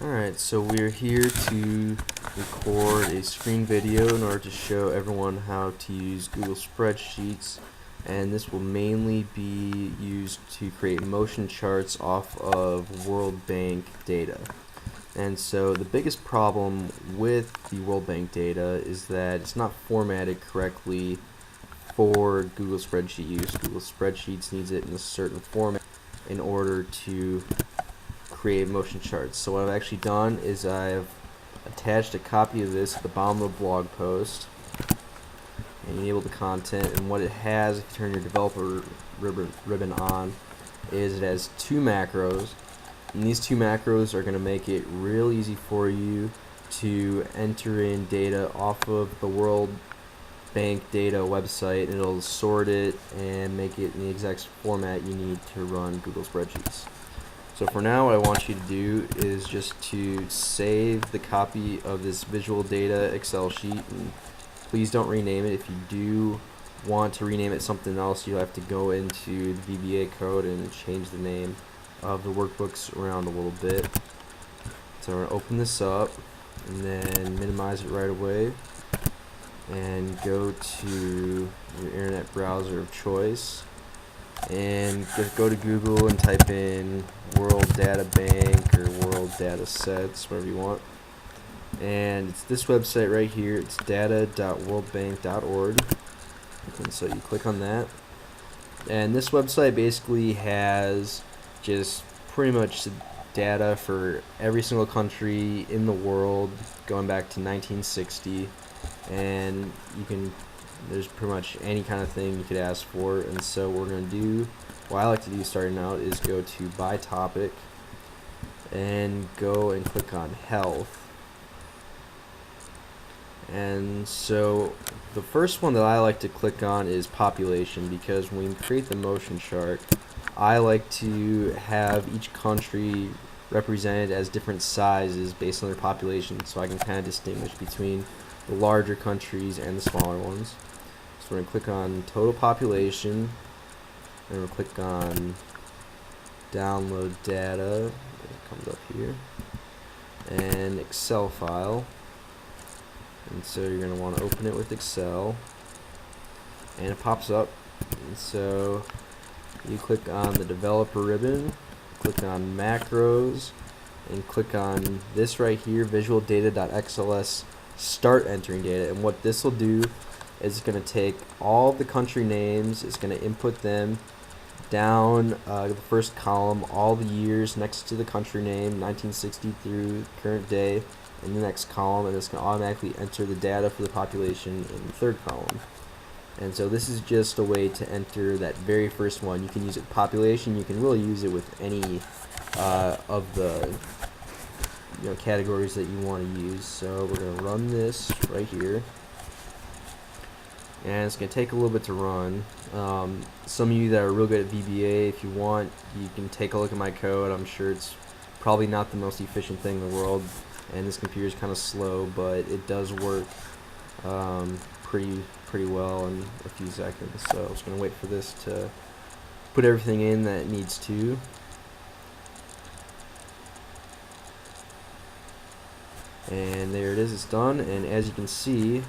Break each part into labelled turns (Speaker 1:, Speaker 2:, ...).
Speaker 1: Alright, so we're here to record a screen video in order to show everyone how to use Google Spreadsheets, and this will mainly be used to create motion charts off of World Bank data. And so the biggest problem with the World Bank data is that it's not formatted correctly for Google Spreadsheet use. Google Spreadsheets needs it in a certain format in order to create motion charts. So what I've actually done is I've attached a copy of this at the bottom of the blog post and enable the content, and what it has, if you turn your developer ribbon on, is it has two macros, and these two macros are going to make it real easy for you to enter in data off of the World Bank data website, and it'll sort it and make it in the exact format you need to run Google Spreadsheets. So for now, what I want you to do is just to save the copy of this visual data Excel sheet, and please don't rename it. If you do want to rename it something else, you'll have to go into the VBA code and change the name of the workbooks around a little bit. So we're going to open this up and then minimize it right away and go to your internet browser of choice and just go to Google and type in WorldDataBank or WorldDatasets, whatever you want. And it's this website right here. It's data.worldbank.org. And so you click on that. And this website basically has just pretty much data for every single country in the world going back to 1960. And there's pretty much any kind of thing you could ask for. And so what we're going to do, what I like to do starting out, is go to by topic and go and click on health. And so the first one that I like to click on is population, because when we create the motion chart, I like to have each country represented as different sizes based on their population, so I can kind of distinguish between the larger countries and the smaller ones. So we're going to click on total population, and we'll click on download data. It comes up here, and Excel file. And so you're going to want to open it with Excel, and it pops up. And so you click on the developer ribbon, click on macros, and click on this right here, visual data.xls, start entering data. And what this will do is it's going to take all the country names, it's going to input them down the first column, all the years next to the country name, 1960 through current day, in the next column, and it's going to automatically enter the data for the population in the third column. And so this is just a way to enter that very first one. You can use it population, you can really use it with any of the categories that you want to use. So we're going to run this right here, and it's going to take a little bit to run. Some of you that are real good at VBA, if you want, you can take a look at my code. I'm sure it's probably not the most efficient thing in the world, and this computer is kind of slow, but it does work pretty well in a few seconds. So I'm just going to wait for this to put everything in that it needs to. And there it is, it's done. And as you can see,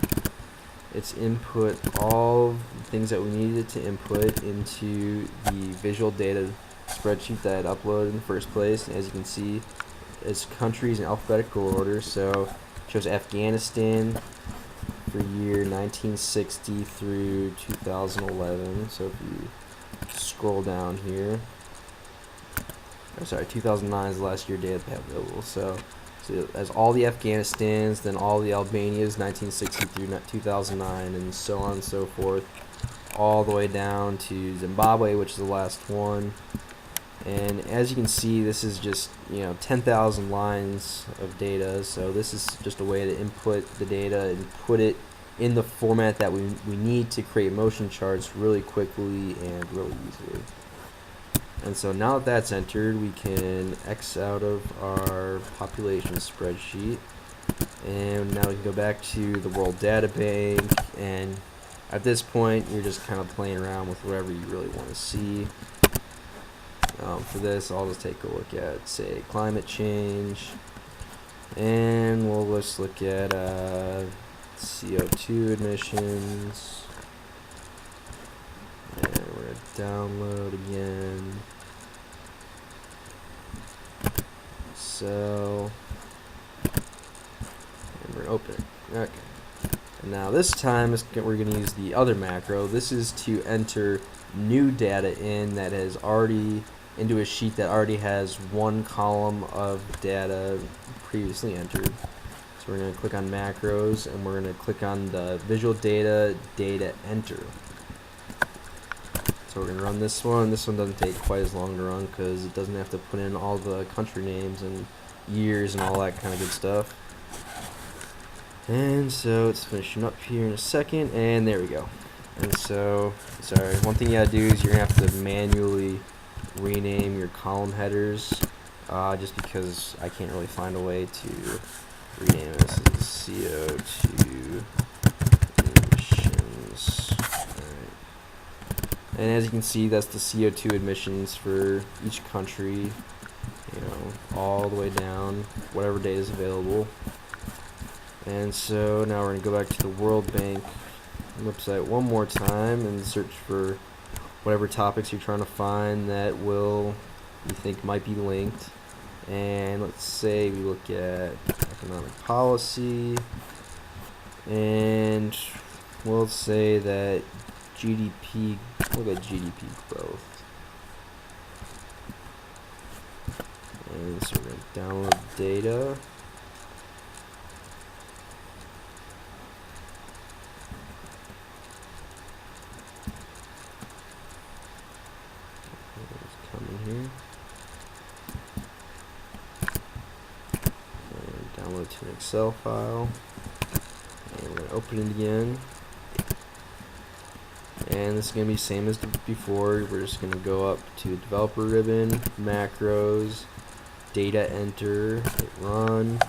Speaker 1: it's input all the things that we needed to input into the visual data spreadsheet that I uploaded in the first place. And as you can see, it's countries in alphabetical order. So it shows Afghanistan for year 1960 through 2011. So if you scroll down here, 2009 is the last year data they have available. So as all the Afghanistans, then all the Albanias, 1960 through 2009, and so on and so forth, all the way down to Zimbabwe, which is the last one. And as you can see, this is just 10,000 lines of data. So this is just a way to input the data and put it in the format that we need to create motion charts really quickly and really easily. And so now that that's entered, we can X out of our population spreadsheet, and now we can go back to the World Data Bank, and at this point you're just kind of playing around with whatever you really want to see. For this, I'll just take a look at, say, climate change, And let's look at CO2 emissions. And we're going to download again. So, and we're going to open it. Okay. And now this time we're going to use the other macro. This is to enter new data in that has already into a sheet that already has one column of data previously entered. So we're going to click on macros, and we're going to click on the visual data enter. So we're going to run this one. This one doesn't take quite as long to run because it doesn't have to put in all the country names and years and all that kind of good stuff. And so it's finishing up here in a second, and there we go. And so, sorry, one thing you gotta do is you're gonna have to manually rename your column headers, just because I can't really find a way to rename it. This is CO2 emissions. Alright. And as you can see, that's the CO2 emissions for each country, you know, all the way down, whatever data is available. And so now we're going to go back to the World Bank website one more time and search for whatever topics you're trying to find that you think might be linked. And let's say we look at economic policy, and we'll say that GDP, look at GDP growth. And so we're going to download data. Here. And download to an Excel file. And we're going to open it again. And this is going to be the same as before. We're just going to go up to developer ribbon, macros, data enter, hit run.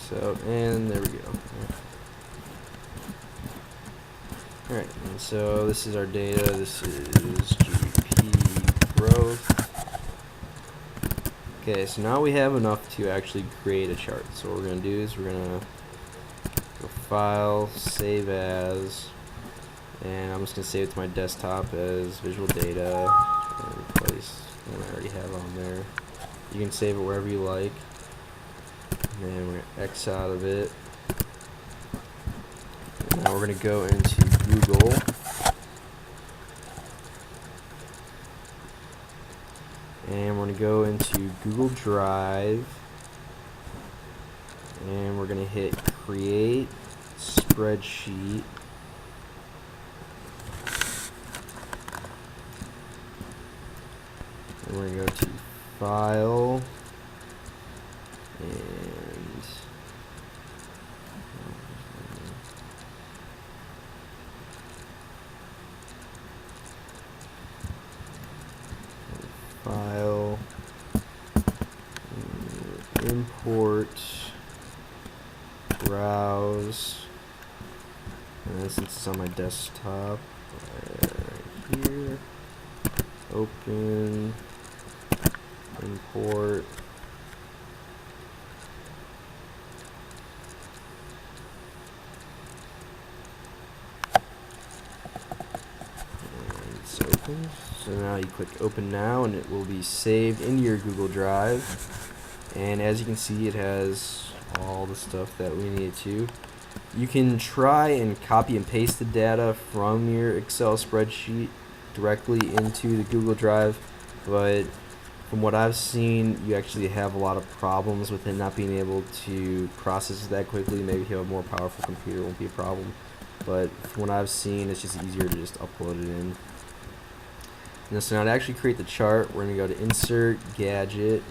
Speaker 1: So, and there we go. Alright, and so this is our data. This is GDP growth. Okay, so now we have enough to actually create a chart. So what we're going to do is we're going to go File, Save As, and I'm just going to save it to my desktop as visual data, and replace one I already have on there. You can save it wherever you like. And then we're going to X out of it. And now we're going to go into Google. And we're going to go into Google Drive. And we're going to hit Create Spreadsheet. And we're going to go to File. And File, import, browse, and since it's on my desktop, right here, open, import. So now you click open now, and it will be saved into your Google Drive. And as you can see, it has all the stuff that we need to. You can try and copy and paste the data from your Excel spreadsheet directly into the Google Drive, but from what I've seen, you actually have a lot of problems with it not being able to process it that quickly. Maybe if you have a more powerful computer, it won't be a problem. But from what I've seen, it's just easier to just upload it in. And so now to actually create the chart, we're going to go to Insert, Gadget,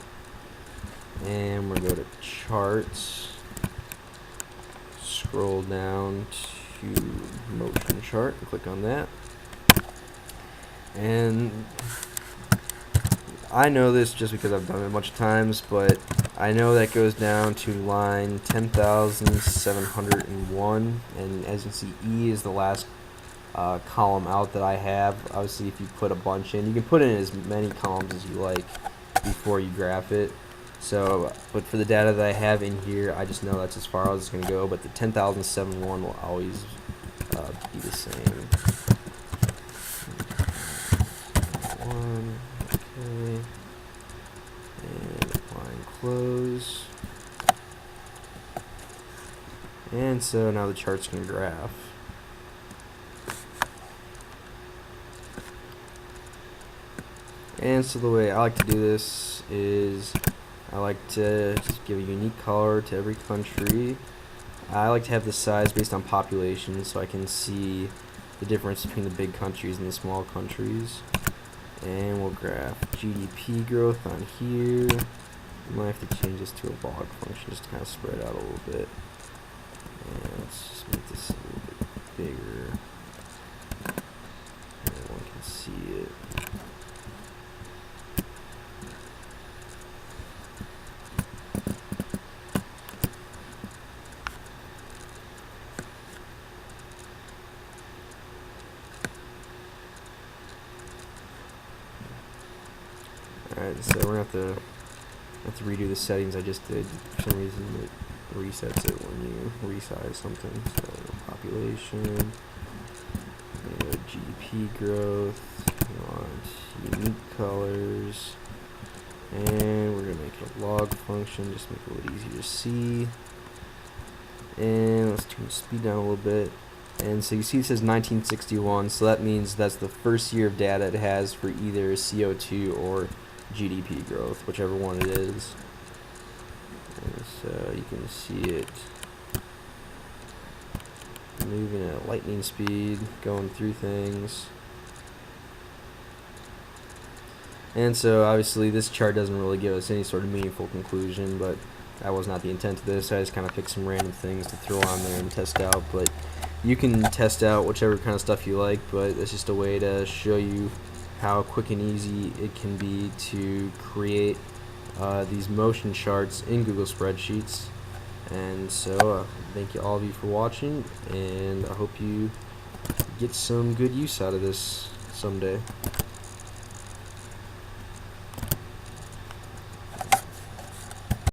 Speaker 1: and we're going to go to Charts, scroll down to motion chart and click on that. And I know this just because I've done it a bunch of times, but I know that goes down to line 10,701, and as you can see, E is the last column out that I have. Obviously, if you put a bunch in, you can put in as many columns as you like before you graph it. So, but for the data that I have in here, I just know that's as far as it's going to go, but the 10,071 will always be the same. One, okay, and applying close. And so now the chart's going to graph. And so the way I like to do this is I like to just give a unique color to every country. I like to have the size based on population so I can see the difference between the big countries and the small countries. And we'll graph GDP growth on here. I might have to change this to a log function just to kind of spread out a little bit. And let's just make this a little bit bigger. Everyone can see it. Alright, so we're going to have to redo the settings I just did. For some reason it resets it when you resize something. So population, GDP growth, we want unique colors, and we're going to make it a log function, just make it a little easier to see. And let's turn the speed down a little bit. And so you see it says 1961, so that means that's the first year of data it has for either CO2 or GDP growth, whichever one it is. And so you can see it moving at lightning speed, going through things. And so obviously this chart doesn't really give us any sort of meaningful conclusion, but that was not the intent of this. I just kind of picked some random things to throw on there and test out, but you can test out whichever kind of stuff you like, but it's just a way to show you how quick and easy it can be to create these motion charts in Google Spreadsheets. And so thank you all of you for watching, and I hope you get some good use out of this someday.